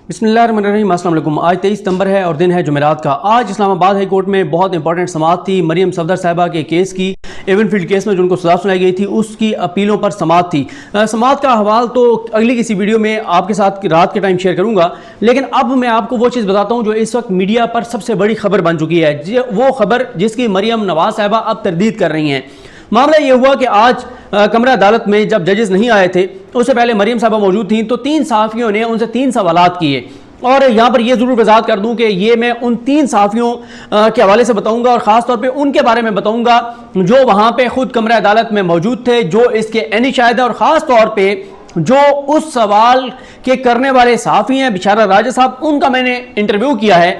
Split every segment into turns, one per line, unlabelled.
बिस्मिल्लाहिर्रहमानिर्रहीम। अस्सलाम वालेकुम। आज 23 सितंबर है और दिन है जुमेरात का। आज इस्लामाबाद हाई कोर्ट में बहुत इंपॉर्टेंट समाअत थी। मरियम सफदर साहिबा के केस की, एवनफील्ड केस में जो उनको सजा सुनाई गई थी उसकी अपीलों पर समाअत थी। समाअत का हवाल तो अगली किसी वीडियो में आपके साथ रात के टाइम शेयर करूंगा, लेकिन अब मैं आपको वो चीज़ बताता हूँ जो इस वक्त मीडिया पर सबसे बड़ी खबर बन चुकी है, वो खबर जिसकी मरियम नवाज साहिबा अब तरदीद कर रही हैं। मामला ये हुआ कि आज कमरा अदालत में जब जजेस नहीं आए थे, उससे पहले मरियम साहबा मौजूद थीं, तो 3 सहाफ़ियों ने उनसे 3 सवालात किए। और यहाँ पर यह ज़रूर वजाहत कर दूँ कि ये मैं उन 3 सहाफ़ियों के हवाले से बताऊँगा और ख़ास तौर पे उनके बारे में बताऊँगा जो वहाँ पे ख़ुद कमरा अदालत में मौजूद थे, जो इसके एनी शाहिद हैं, और ख़ास तौर पर जो उस सवाल के करने वाले सहाफ़ी हैं बिशारा राजा साहब, उनका मैंने इंटरव्यू किया है।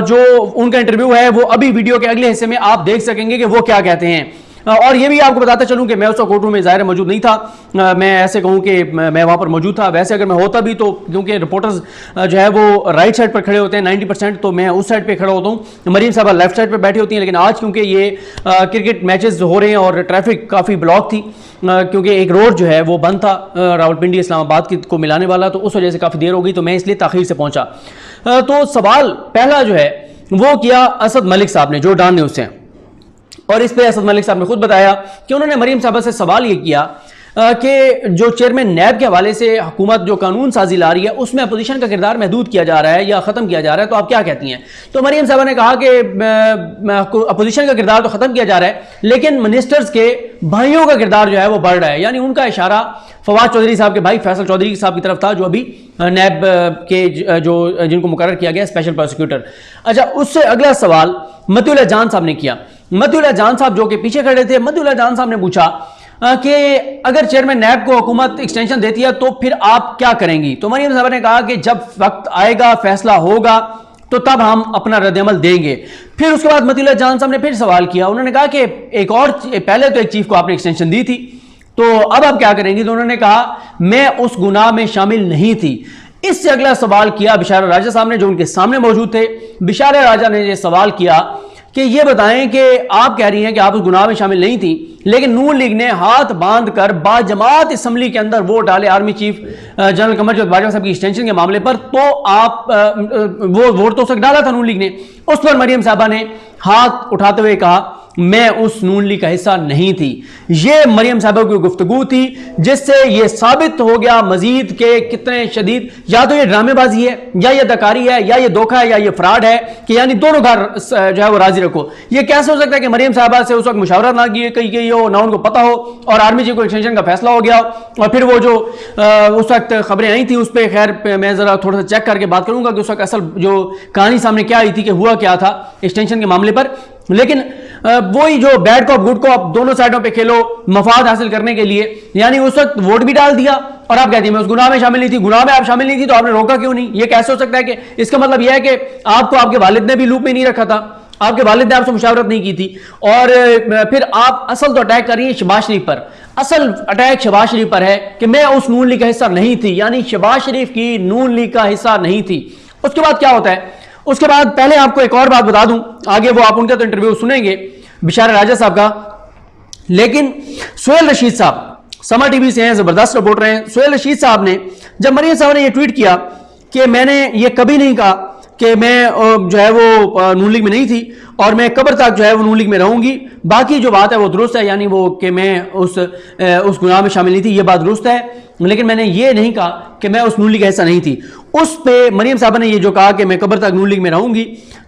जो उनका इंटरव्यू है वो अभी वीडियो के अगले हिस्से में आप देख सकेंगे कि वो क्या कहते हैं। और ये भी आपको बताता चलूं कि मैं उस कोर्ट रूम में ज़ाहिर मौजूद नहीं था। मैं ऐसे कहूं कि मैं वहाँ पर मौजूद था। वैसे अगर मैं होता भी तो, क्योंकि रिपोर्टर्स जो है वो राइट साइड पर खड़े होते हैं 90%, तो मैं उस साइड पे खड़ा होता हूँ। मरीम साहबा लेफ्ट साइड पर बैठी होती हैं। लेकिन आज क्योंकि ये क्रिकेट मैचेस हो रहे हैं और ट्रैफिक काफ़ी ब्लॉक थी, क्योंकि एक रोड जो है वो बंद था रावलपिंडी इस्लामाबाद को मिलाने वाला, तो उस वजह से काफ़ी देर हो गई, तो मैं इसलिए ताख़ीर से पहुँचा। तो सवाल पहला जो है वो किया असद मलिक साहब ने, जो डॉन न्यूज़ से हैं। और इस पे असद मलिक साहब ने खुद बताया कि उन्होंने मरीम साहबा से सवाल ये किया कि जो चेयरमैन नैब के हवाले से हुकूमत जो कानून साजी ला रही है उसमें अपोजिशन का किरदार महदूद किया जा रहा है या ख़त्म किया जा रहा है, तो आप क्या कहती हैं? तो मरीम साहबा ने कहा कि अपोजिशन का किरदार तो ख़त्म किया जा रहा है, लेकिन मिनिस्टर्स के भाइयों का किरदार जो है वो बढ़ रहा है। यानी उनका इशारा फवाद चौधरी साहब के भाई फैसल चौधरी साहब की तरफ था, जो अभी नैब के जो जिनको मुकर्रर किया गया स्पेशल प्रोसिक्यूटर। अच्छा, उससे अगला सवाल मतिउल्लाह जान साहब ने किया। मतिउल्लाह जान साहब जो कि पीछे खड़े थे, मतिउल्लाह जान साहब ने पूछा कि अगर चेयरमैन नैब को हुकूमत एक्सटेंशन देती है तो फिर आप क्या करेंगी? तो मरियम साहबा ने कहा कि जब वक्त आएगा, फैसला होगा, तो तब हम अपना रद्द-ए-अमल देंगे। फिर उसके बाद मतिउल्लाह जान साहब ने फिर सवाल किया। उन्होंने कहा कि एक और, पहले तो एक चीफ को आपने एक्सटेंशन दी थी, तो अब आप क्या करेंगी? तो उन्होंने कहा मैं उस गुनाह में शामिल नहीं थी। इससे अगला सवाल किया बिशारा राजा साहब ने, जो उनके सामने मौजूद थे। बिशारा राजा ने यह सवाल किया कि ये बताएं कि आप कह रही हैं कि आप उस गुनाह में शामिल नहीं थी, लेकिन नून लीग ने हाथ बांध कर बाजमात असम्बली के अंदर वोट डाले आर्मी चीफ जनरल कमर बाजवा साहब की एक्सटेंशन के मामले पर, तो आप वो वोट तो डाला था नून लीग ने। उस पर मरियम साहबा ने हाथ उठाते हुए कहा मैं उस नून लीग का हिस्सा नहीं थी। ये मरियम साहबा की गुफ्तगू थी, जिससे ये साबित हो गया मजीद के कितने शदीद या तो ये ड्रामेबाजी है, या ये दकारी है, या ये धोखा है, या ये फ्रॉड है, कि यानी दोनों घर जो है वो राजी रखो। ये कैसे हो सकता है कि मरियम साहबा से उस वक्त मुशावरा ना की हो, ना उनको पता हो, और आर्मी चीफ को एक्सटेंशन का फैसला हो गया, और फिर वो जो उस वक्त खबरें आई थी उस पर, खैर मैं जरा थोड़ा सा चेक करके बात करूंगा कि उस वक्त असल जो कहानी सामने क्या आई थी, कि हुआ क्या था एक्सटेंशन के मामले पर। लेकिन वही जो बैड कॉप गुड कॉप दोनों साइडों पे खेलो मफाद हासिल करने के लिए, यानी उस वक्त वोट भी डाल दिया और आप कहती हैं मैं उस गुनाह में शामिल नहीं थी। गुनाह में आप शामिल नहीं थी तो आपने रोका क्यों नहीं? ये कैसे हो सकता है? कि इसका मतलब यह है कि आपको आपके वालिद ने भी लूप में नहीं रखा था, आपके वालिद ने आपसे मुशावरत नहीं की थी, और फिर आप असल तो अटैक कर रही है शहबाज शरीफ पर। असल अटैक शहबाज शरीफ पर है कि मैं उस नून लीग का हिस्सा नहीं थी, यानी शहबाज शरीफ की नून लीग का हिस्सा नहीं थी। उसके बाद क्या होता है? उसके बाद पहले आपको एक और बात बता दूं, आगे वो आप उनका तो इंटरव्यू सुनेंगे बिशारा राजा साहब का, लेकिन सोहेल रशीद साहब समा टीवी से हैं, जबरदस्त रिपोर्टर हैं। सोहेल रशीद साहब ने, जब मरियम साहब ने ये ट्वीट किया कि मैंने ये कभी नहीं कहा कि मैं जो है वो नून लीग में नहीं थी और मैं कब्र तक जो है वो नून लीग में रहूंगी, बाकी जो बात है वो दुरुस्त है, यानी वो कि मैं उस गुनाह में शामिल नहीं थी, ये बात दुरुस्त है, लेकिन मैंने ये नहीं कहा कि मैं उस नून लीग का हिस्सा नहीं थी। उस पे मरियम साहबा ने ये जो कहा कि मैं कब्र तक नून लीग में रहूंगी,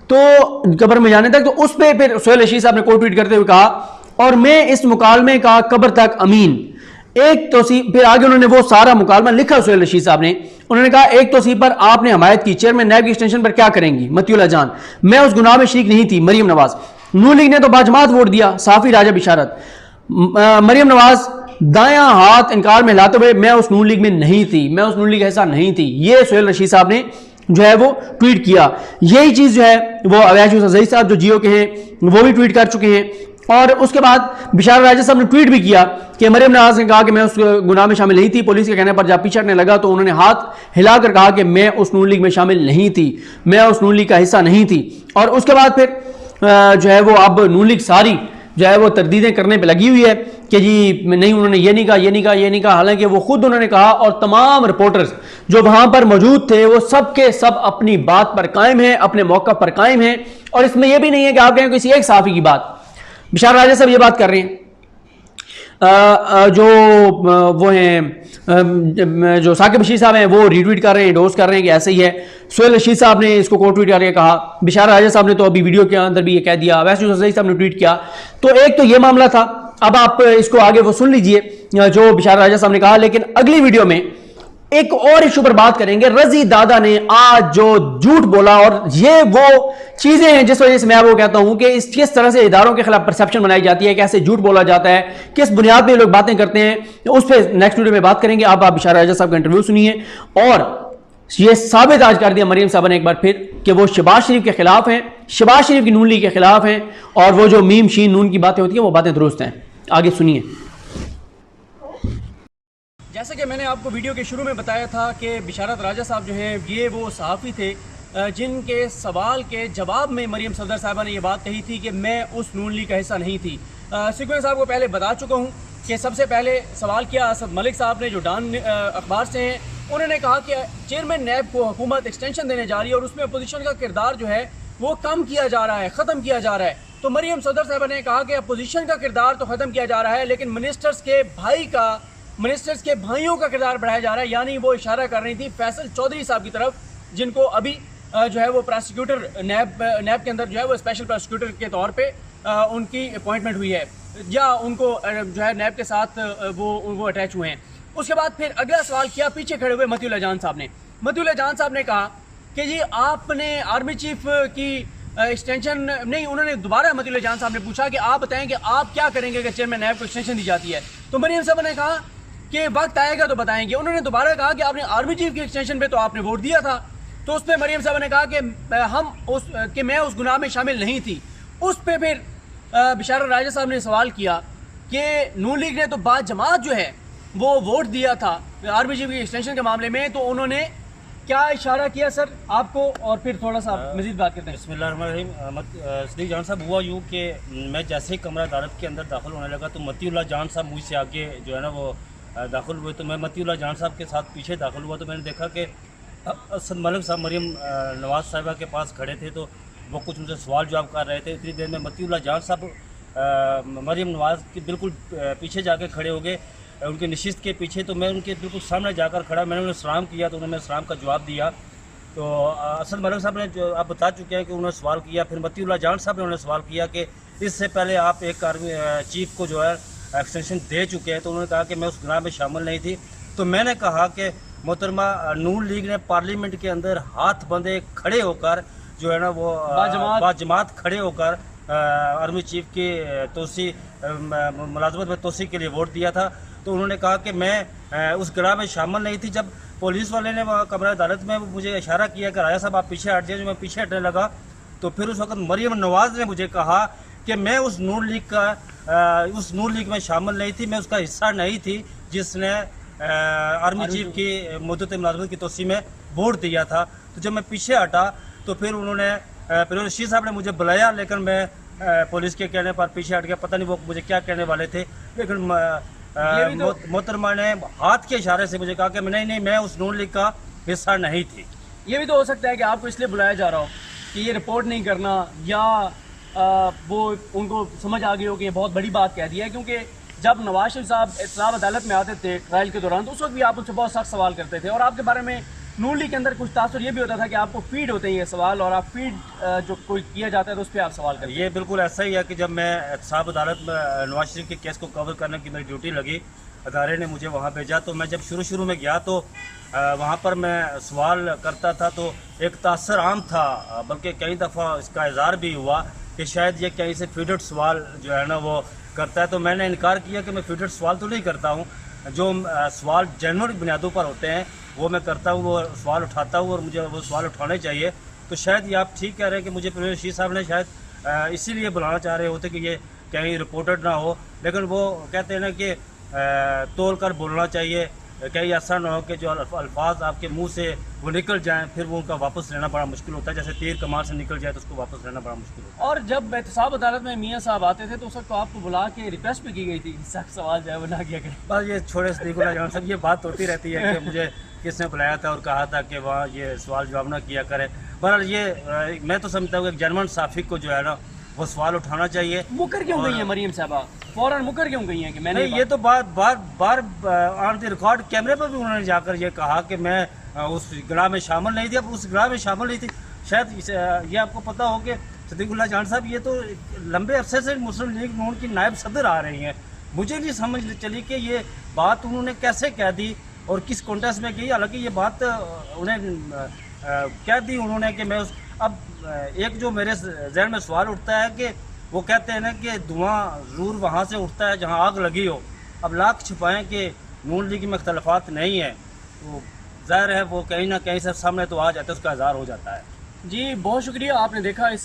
तो कब्र में जाने तक, तो उस पे फिर सोहेल रशीद साहब ने कोट ट्वीट करते हुए कहा और मैं इस मुकालमे का कब्र तक अमीन। एक तोसी, फिर आगे उन्होंने वो सारा मुकालमा लिखा सोहेल रशीद साहब ने। उन्होंने कहा एक तोसी पर आपने हमायत की, चेयरमैन नैब की एक्सटेंशन पर क्या करेंगी? मतिउल्लाह जान, मैं उस गुनाह में शरीक नहीं थी। मरियम नवाज, नून लीग ने तो बाजमात वोट दिया, साफी राजा बिशारत। मरियम नवाज दायां हाथ इनकार में हिलाते हुए मैं उस नून लीग में नहीं थी, मैं उस नून लीग का हिस्सा नहीं थी। ये सोहेल रशीद साहब ने जो है वो ट्वीट किया। यही चीज जो है वो अवैश यूसुफ साहब जो जियो के हैं वो भी ट्वीट कर चुके हैं। और उसके बाद बिशारा राजा साहब ने ट्वीट भी किया कि मरियम नवाज ने कहा कि मैं उस गुनाह में शामिल नहीं थी। पुलिस के कहने पर जब पीछे हटने लगा तो उन्होंने हाथ हिलाकर कहा कि मैं उस नून लीग में शामिल नहीं थी, मैं उस नून लीग का हिस्सा नहीं थी। और उसके बाद फिर जो है वो अब नून लीग सारी जो है वो तरदीदें करने पे लगी हुई है कि जी नहीं उन्होंने ये नहीं कहा, ये नहीं कहा, ये नहीं कहा, हालांकि वो खुद उन्होंने कहा और तमाम रिपोर्टर्स जो वहां पर मौजूद थे वो सब के सब अपनी बात पर कायम हैं, अपने मौका पर कायम हैं। और इसमें यह भी नहीं है कि आप कहें किसी एक सहाफी की बात। बिशार राजा साहब ये बात कर रहे हैं, जो वो हैं जो साकिब रशीद साहब हैं वो रीट्वीट कर रहे हैं, एंडोर्स कर रहे हैं कि ऐसे ही है। सुहेल रशीद साहब ने इसको कोट ट्वीट करके कहा, बिशार राजा साहब ने तो अभी वीडियो के अंदर भी ये कह दिया, वैसे सही साहब ने ट्वीट किया। तो एक तो ये मामला था। अब आप इसको आगे वो सुन लीजिए जो बिशार राजा साहब ने कहा। लेकिन अगली वीडियो में एक और इशू पर बात करेंगे। रजी दादा ने आज जो झूठ बोला, और ये वो चीजें हैं जिस वजह से मैं वो कहता हूं कि इस किस तरह से इदारों के खिलाफ परसेप्शन बनाई जाती है, कैसे झूठ बोला जाता है, किस बुनियाद पे लोग बातें करते हैं, उस पर नेक्स्ट वीडियो में बात करेंगे। अब आप बिशार राजा साहब का इंटरव्यू सुनिए। और ये साबित आज कर दिया मरियम साहब ने एक बार फिर कि वो शहबाज शरीफ के खिलाफ हैं, शहबाज शरीफ की नून लीग के खिलाफ हैं, और वो जो मीम शीन नून की बातें होती हैं वो बातें दुरुस्त हैं। आगे सुनिए। जैसे कि मैंने आपको वीडियो के शुरू में बताया था कि बिशारत राजा साहब जो हैं ये वो सहाफ़ी थे जिनके सवाल के जवाब में मरियम सफदर साहिबा ने ये बात कही थी कि मैं उस नून लीग का हिस्सा नहीं थी। सिक्वेंस साहब को पहले बता चुका हूँ कि सबसे पहले सवाल किया असद मलिक साहब ने जो डान अखबार से हैं। उन्होंने कहा कि चेयरमैन नैब को हुकूमत एक्सटेंशन देने जा रही है और उसमें अपोजिशन का किरदार जो है वो कम किया जा रहा है, ख़त्म किया जा रहा है। तो मरियम सफदर साहिबा ने कहा कि अपोजिशन का किरदार तो ख़त्म किया जा रहा है, लेकिन मिनिस्टर्स के भाइयों का किरदार बढ़ाया जा रहा है। यानी वो इशारा कर रही थी फैसल चौधरी साहब की तरफ, जिनको अभी जो है वो प्रोसिक्यूटर नैब के अंदर जो है वो स्पेशल प्रोसिक्यूटर के तौर पे उनकी अपॉइंटमेंट हुई है, या उनको जो है नैब के साथ वो अटैच हुए हैं। उसके बाद फिर अगला सवाल किया पीछे खड़े हुए मतीउल्लाह जान साहब ने। मतीउल्लाह जान साहब ने कहा कि जी आपने आर्मी चीफ की एक्सटेंशन नहीं, उन्होंने दोबारा मतीउल्लाह जान साहब ने पूछा कि आप बताएं कि आप क्या करेंगे अगर चेयरमैन नैब को एक्सटेंशन दी जाती है। तो मरियम साहब ने कहा कि वक्त आएगा तो बताएंगे। उन्होंने दोबारा कहा कि आपने आर्मी चीफ की एक्सटेंशन पे तो आपने वोट दिया था। तो उस पर मरियम साहब ने कहा कि मैं उस गुनाह में शामिल नहीं थी। उस पर फिर बिशारत राजा साहब ने सवाल किया कि नून लीग ने तो बाद जमात जो है वो वोट दिया था आर्मी चीफ की एक्सटेंशन के मामले में, तो उन्होंने क्या इशारा किया सर आपको, और फिर थोड़ा सा मजीद बात करते हैं।
बिस्मिल्लाहिर्रहमानिर्रहीम। सदीक जान साहब, हुआ यूँ कि मैं जैसे ही कमरा अदालत के अंदर दाखिल होने लगा तो मतीउल्लाह जान साहब मुझसे आगे जो है ना वो दाखिल हुए। तो मैं मतीउल्लाह जान साहब के साथ पीछे दाखिल हुआ तो मैंने देखा कि असद मलिक साहब मरियम नवाज साहिबा के पास खड़े थे, तो वो कुछ उनसे सवाल जवाब कर रहे थे। इतनी देर में मतीउल्लाह जान साहब मरियम नवाज के बिल्कुल पीछे जाके खड़े हो गए, उनके नशिस्त के पीछे। तो मैं उनके बिल्कुल सामने जाकर खड़ा, मैंने उन्हें सलाम किया तो उन्होंने सलाम का जवाब दिया। तो असद मलिक साहब ने जो आप बता चुके हैं कि उन्होंने सवाल किया। फिर मतीउल्लाह जान साहब ने उन्होंने सवाल किया कि इससे पहले आप एक आर्मी चीफ को जो है एक्सटेंशन दे चुके हैं। तो उन्होंने कहा कि मैं उस गुनाह में शामिल नहीं थी। तो मैंने कहा कि मोहतरमा नून लीग ने पार्लियामेंट के अंदर हाथ बंधे खड़े होकर जो है ना वो बाजमात खड़े होकर आर्मी चीफ की तोसी मुलाजमत में तोसी के लिए वोट दिया था। तो उन्होंने कहा कि मैं उस गुनाह में शामिल नहीं थी। जब पुलिस वाले ने कमरा अदालत में मुझे इशारा किया कि राजा साहब आप पीछे हट जाइए, जो मैं पीछे हटने लगा तो फिर उस वक्त मरियम नवाज ने मुझे कहा कि मैं उस नून लीग में शामिल नहीं थी, मैं उसका हिस्सा नहीं थी जिसने आर्मी चीफ की मुद्दत मुलाजमत की तोसी में वोट दिया था। तो जब मैं पीछे हटा तो फिर उन्होंने रशीद साहब ने मुझे बुलाया, लेकिन मैं पुलिस के कहने पर पीछे हट गया। पता नहीं वो मुझे क्या कहने वाले थे, लेकिन मोहतरमा ने हाथ के इशारे से मुझे कहा कि नहीं मैं उस नून लीग का हिस्सा नहीं थी।
ये भी तो हो सकता है कि आपको इसलिए बुलाया जा रहा हो कि ये रिपोर्ट नहीं करना, या वो उनको समझ आ गई हो कि ये बहुत बड़ी बात कह दी है। क्योंकि जब नवाज शरीफ साहब एहतसाब अदालत में आते थे ट्रायल के दौरान, तो उस वक्त भी आप उनसे बहुत सख्त सवाल करते थे, और आपके बारे में नून लीग के अंदर कुछ तासुर ये भी होता था कि आपको फीड होते हैं ये सवाल, और आप फीड जो कोई किया जाता है तो उस पर आप सवाल करते हैं।
ये बिल्कुल ऐसा ही है कि जब मैं एहतसाब अदालत में नवाज शरीफ के केस को कवर करने की मेरी ड्यूटी लगी, अदारे ने मुझे वहाँ भेजा। तो मैं जब शुरू में गया तो वहाँ पर मैं सवाल करता था तो एक तासर आम था, बल्कि कई दफ़ा इसका इज़हार भी हुआ कि शायद ये कहीं से फीडेड सवाल जो है ना वो करता है। तो मैंने इनकार किया कि मैं फीडेड सवाल तो नहीं करता हूँ, जो सवाल जेन्युइन बुनियादों पर होते हैं वो मैं करता हूँ, वो सवाल उठाता हूँ और मुझे वो सवाल उठाने चाहिए। तो शायद ये आप ठीक कह रहे हैं कि मुझे रशीद साहब ने शायद इसीलिए बुलाना चाह रहे होते कि ये कहीं रिपोर्टेड ना हो, लेकिन वो कहते हैं ना कि तोल कर बोलना चाहिए। कहीं ऐसा ना हो कि जो अल्फाज आपके मुंह से वो निकल जाएं, फिर वो उनका वापस लेना बड़ा मुश्किल होता है। जैसे तीर कमान से निकल जाए तो उसको वापस लेना बड़ा मुश्किल होता है।
और जब एहतसाब अदालत में मियाँ साहब आते थे तो उस वक्त तो आपको बुला के रिक्वेस्ट भी की गई थी सख्त सवाल जो है वो ना किया करें।
बस ये छोड़े सदीकुल्लाह जान साहब, ये बात होती रहती है कि मुझे किसने बुलाया था और कहा था कि वहाँ ये सवाल जवाब ना किया करें। बहरहाल ये मैं तो समझता हूँ कि जर्मन साफी को जो है ना वो सवाल उठाना चाहिए।
मुकर क्यों गई है मरियम साहबा, फौरन मुकर क्यों गई है कि मैंने
नहीं, ये तो बार ऑन द रिकॉर्ड कैमरे पर भी उन्होंने जाकर ये कहा कि मैं उस गिराह में शामिल नहीं थी। अब उस गिराह में शामिल नहीं थी, शायद ये आपको पता हो कि सदीकुल्लाह जान साहब ये तो लंबे अरसे से मुस्लिम लीग नून की नायब सदर आ रही हैं। मुझे नहीं समझ चली कि ये बात उन्होंने कैसे कह दी और किस कॉन्टेक्स्ट में की। हालांकि ये बात उन्हें कह दी उन्होंने कि मैं अब एक जो मेरे जहन में सवाल उठता है कि वो कहते हैं ना कि धुआं ज़रूर वहाँ से उठता है जहाँ आग लगी हो। अब लाख छिपाएं कि नून लीग में इख्तलाफात नहीं है, तो ज़ाहिर है वो कहीं ना कहीं से सामने तो आ जाता है, उसका इज़हार हो जाता है।
जी बहुत शुक्रिया, आपने देखा इस